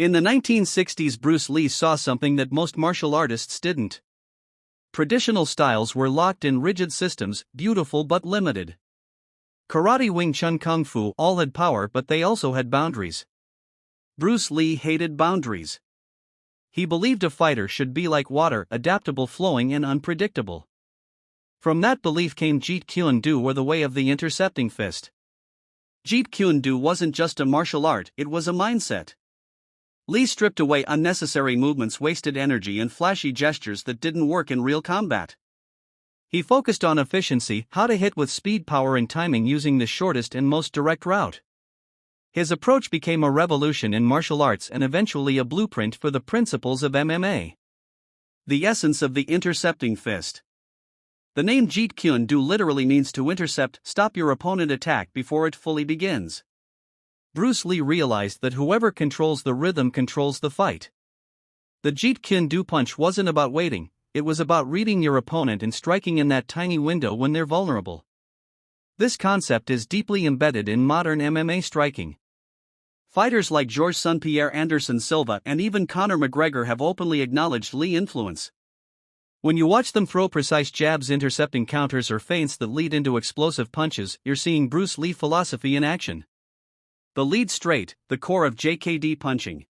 In the 1960s, Bruce Lee saw something that most martial artists didn't. Traditional styles were locked in rigid systems, beautiful but limited. Karate, Wing Chun, Kung Fu all had power, but they also had boundaries. Bruce Lee hated boundaries. He believed a fighter should be like water, adaptable, flowing, and unpredictable. From that belief came Jeet Kune Do, or the way of the intercepting fist. Jeet Kune Do wasn't just a martial art, it was a mindset. Lee stripped away unnecessary movements, wasted energy, and flashy gestures that didn't work in real combat. He focused on efficiency, how to hit with speed, power, and timing using the shortest and most direct route. His approach became a revolution in martial arts and eventually a blueprint for the principles of MMA. The essence of the intercepting fist. The name Jeet Kune Do literally means to intercept, stop your opponent attack before it fully begins. Bruce Lee realized that whoever controls the rhythm controls the fight. The Jeet Kune Do punch wasn't about waiting, it was about reading your opponent and striking in that tiny window when they're vulnerable. This concept is deeply embedded in modern MMA striking. Fighters like Georges St-Pierre, Anderson Silva, and even Conor McGregor have openly acknowledged Lee influence. When you watch them throw precise jabs, intercepting counters, or feints that lead into explosive punches, you're seeing Bruce Lee philosophy in action. The lead straight, the core of JKD punching.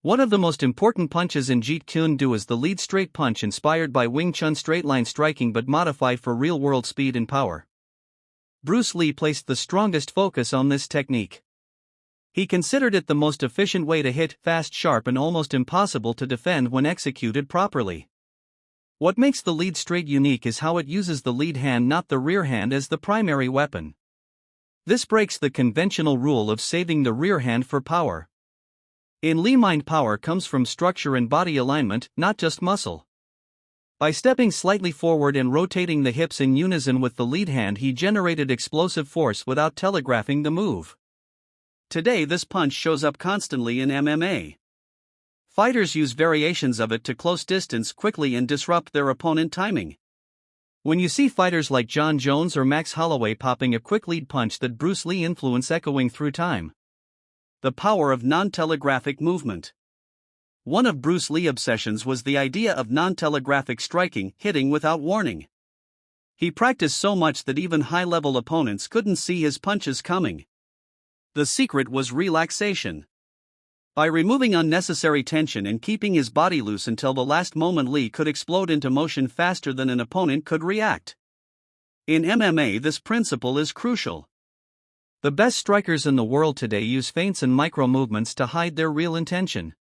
One of the most important punches in Jeet Kune Do is the lead straight punch, inspired by Wing Chun straight line striking but modified for real-world speed and power. Bruce Lee placed the strongest focus on this technique. He considered it the most efficient way to hit, fast, sharp, and almost impossible to defend when executed properly. What makes the lead straight unique is how it uses the lead hand, not the rear hand, as the primary weapon. This breaks the conventional rule of saving the rear hand for power. In Lee, mind power comes from structure and body alignment, not just muscle. By stepping slightly forward and rotating the hips in unison with the lead hand, he generated explosive force without telegraphing the move. Today, this punch shows up constantly in MMA. Fighters use variations of it to close distance quickly and disrupt their opponent timing. When you see fighters like John Jones or Max Holloway popping a quick lead punch, that Bruce Lee influence echoing through time. The power of non-telegraphic movement. One of Bruce Lee's obsessions was the idea of non-telegraphic striking, hitting without warning. He practiced so much that even high-level opponents couldn't see his punches coming. The secret was relaxation. By removing unnecessary tension and keeping his body loose until the last moment, Lee could explode into motion faster than an opponent could react. In MMA, this principle is crucial. The best strikers in the world today use feints and micro movements to hide their real intention.